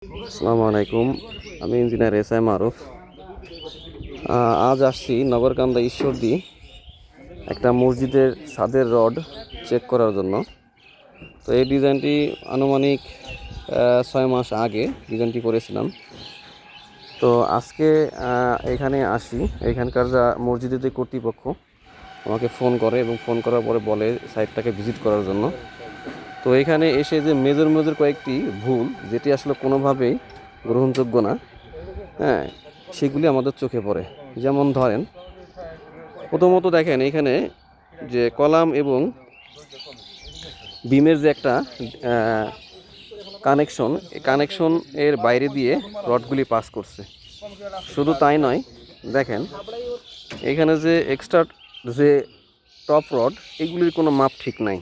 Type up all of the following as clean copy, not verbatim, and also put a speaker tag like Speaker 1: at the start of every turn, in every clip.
Speaker 1: আসসালামু আলাইকুম, আমি ইঞ্জিনিয়ার এস মারুফ। আজ আসছি নগরকান্দা ঈশ্বরদী একটা মসজিদের ছাদের রড চেক করার জন্য। তো এই ডিজাইনটি আনুমানিক 6 মাস আগে ডিজাইনটি করেছিলাম। তো আজকে এখানে আসি, এখানকার যা মসজিদের যে কর্তৃপক্ষ আমাকে ফোন করে এবং ফোন করার পরে বলে সাইটটাকে ভিজিট করার জন্য। তো এখানে এসে যে মেজর কয়েকটি ভুল, যেটি আসলে কোনোভাবেই গ্রহণযোগ্য না, হ্যাঁ, সেগুলি আমাদের চোখে পড়ে। যেমন ধরেন, প্রথমত দেখেন এখানে যে কলাম এবং বিমের যে একটা কানেকশন, এই কানেকশন এর বাইরে দিয়ে রডগুলি পাস করছে। শুধু তাই নয়, দেখেন এখানে যে এক্সট্রা যে টপ রড, এগুলির কোনো মাপ ঠিক নাই।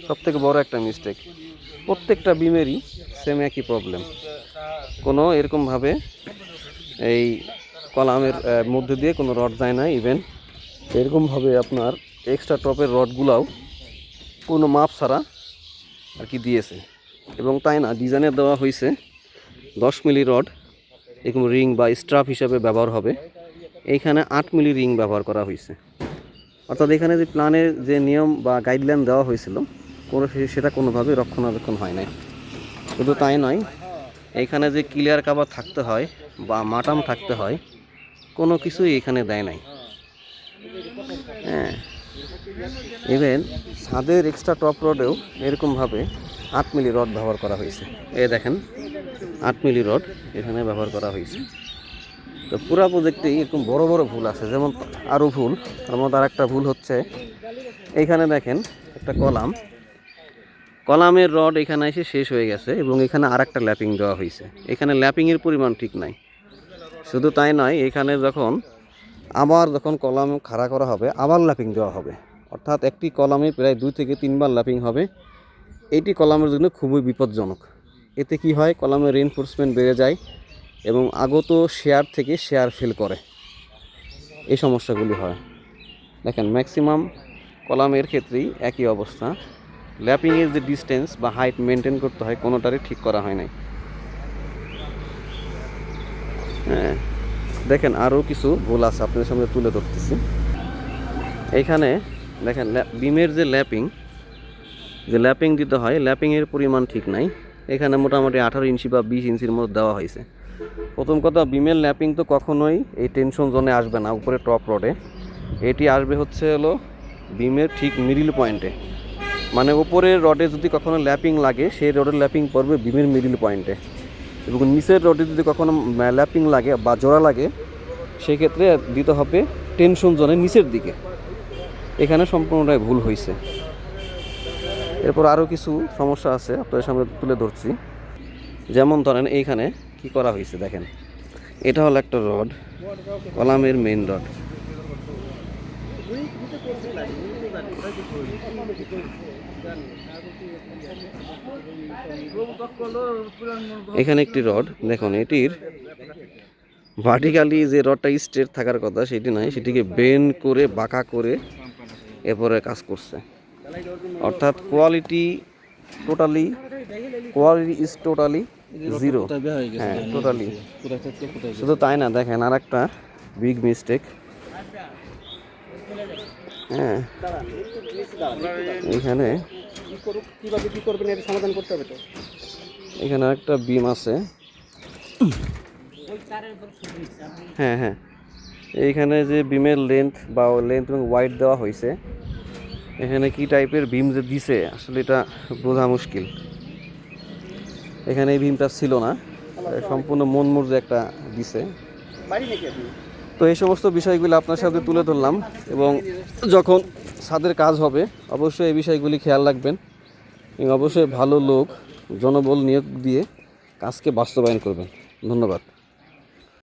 Speaker 1: সবথেকে বড় একটা মিস্টেক, প্রত্যেকটা বিমেরই সেম একই প্রবলেম। কোনো এরকমভাবে এই কলামের মধ্যে দিয়ে কোনো রড যায় না। ইভেন এরকমভাবে আপনার এক্সট্রা টপের রডগুলাও কোনো মাপ ছাড়া আর কি দিয়েছে। এবং তাই না, ডিজাইনের দেওয়া হয়েছে 10 মিলি রড এরকম রিং বা স্ট্রাপ হিসাবে ব্যবহার হবে, এইখানে 8 মিলি রিং ব্যবহার করা হয়েছে। অর্থাৎ এখানে যে প্ল্যানের যে নিয়ম বা গাইডলাইন দেওয়া হয়েছিল সেটা কোনোভাবে রক্ষণাবেক্ষণ হয় নাই। শুধু তাই নয়, এখানে যে ক্লিয়ার কাভার থাকতে হয় বা মাটাম থাকতে হয়, কোনো কিছুই এখানে দেয় নাই। হ্যাঁ, ইভেন ছাদের এক্সট্রা টপ রডেও এরকমভাবে 8 মিলি রড ব্যবহার করা হয়েছে। দেখেন 8 মিলি রড এখানে ব্যবহার করা হয়েছে। তো পুরো প্রজেক্টেই এরকম বড় বড় ভুল আছে। যেমন আরও ভুল, তার মধ্যে আর একটা ভুল হচ্ছে, এইখানে দেখেন একটা কলামের রড এখানে এসে শেষ হয়ে গেছে এবং এখানে আর একটা ল্যাপিং দেওয়া হয়েছে। এখানে ল্যাপিংয়ের পরিমাণ ঠিক নাই। শুধু তাই নয়, এখানে যখন কলাম খাড়া করা হবে, আবার ল্যাপিং দেওয়া হবে। অর্থাৎ একটি কলামে প্রায় 2 থেকে 3 বার ল্যাপিং হবে। এটি কলামের জন্য খুবই বিপজ্জনক। এতে কি হয়, কলামের রিইনফোর্সমেন্ট বেড়ে যায় এবং আগত শেয়ার থেকে শেয়ার ফেল করে, এই সমস্যাগুলি হয়। দেখেন ম্যাক্সিমাম কলামের ক্ষেত্রেই একই অবস্থা। ল্যাপিংয়ের যে ডিস্টেন্স বা হাইট মেনটেন করতে হয়, কোনোটারই ঠিক করা হয় নাই। হ্যাঁ, দেখেন আরও কিছু ভুল আছে, আপনাদের সামনে তুলে ধরতেছি। এইখানে দেখেন বিমের যে ল্যাপিং দিতে হয়, ল্যাপিংয়ের পরিমাণ ঠিক নাই। এখানে মোটামুটি 18 ইঞ্চি বা 20 ইঞ্চির মধ্যে দেওয়া হয়েছে। প্রথম কথা, বিমের ল্যাপিং তো কখনোই এই টেনশন জোনে আসবে না, উপরে টপ রডে। এটি আসবে হচ্ছে বিমের ঠিক মিডিল পয়েন্টে। মানে উপরের রডে যদি কখনো ল্যাপিং লাগে, সেই রডের ল্যাপিং পড়বে বিমের মিডিল পয়েন্টে। এবং নিচের রডে যদি কখনো ল্যাপিং লাগে বা জোড়া লাগে, সেক্ষেত্রে দিতে হবে টেনশন জোনের নিচের দিকে। এখানে সম্পূর্ণটাই ভুল হয়েছে। এরপর আরও কিছু সমস্যা আছে, আপনাদের সামনে তুলে ধরছি। যেমন ধরেন এইখানে কি করা হয়েছে, দেখেন এটা হলো একটা রড, কলামের মেইন রড। এখানে একটি রড, দেখুন এটির ভার্টিক্যালি যে রডটা স্ট্রেট থাকার কথা সেটি নাই, সেটিকে বেন্ড করে বাঁকা করে এরপরে কাজ করছে। অর্থাৎ কোয়ালিটি ইজ টোটালি জিরো। হ্যাঁ, টোটালি। শুধু তাই না, দেখেন আর একটা বিগ মিস্টেক। হ্যাঁ, এখানে একটা বিম আছে। হ্যাঁ, এইখানে যে বিমের লেন্থ এবং ওয়াইড দেওয়া হয়েছে, এখানে কি টাইপের বিম যে দিছে আসলে এটা বোঝা মুশকিল। এখানে এই বিমটা ছিল না, সম্পূর্ণ মনমুর্জে একটা দিছে। তো এই সমস্ত বিষয়গুলি আপনার সাথে তুলে ধরলাম, এবং যখন ছাদের কাজ হবে অবশ্যই এই বিষয়গুলি খেয়াল রাখবেন এবং অবশ্যই ভালো লোক জনবল নিয়োগ দিয়ে কাজকে বাস্তবায়ন করবেন। ধন্যবাদ।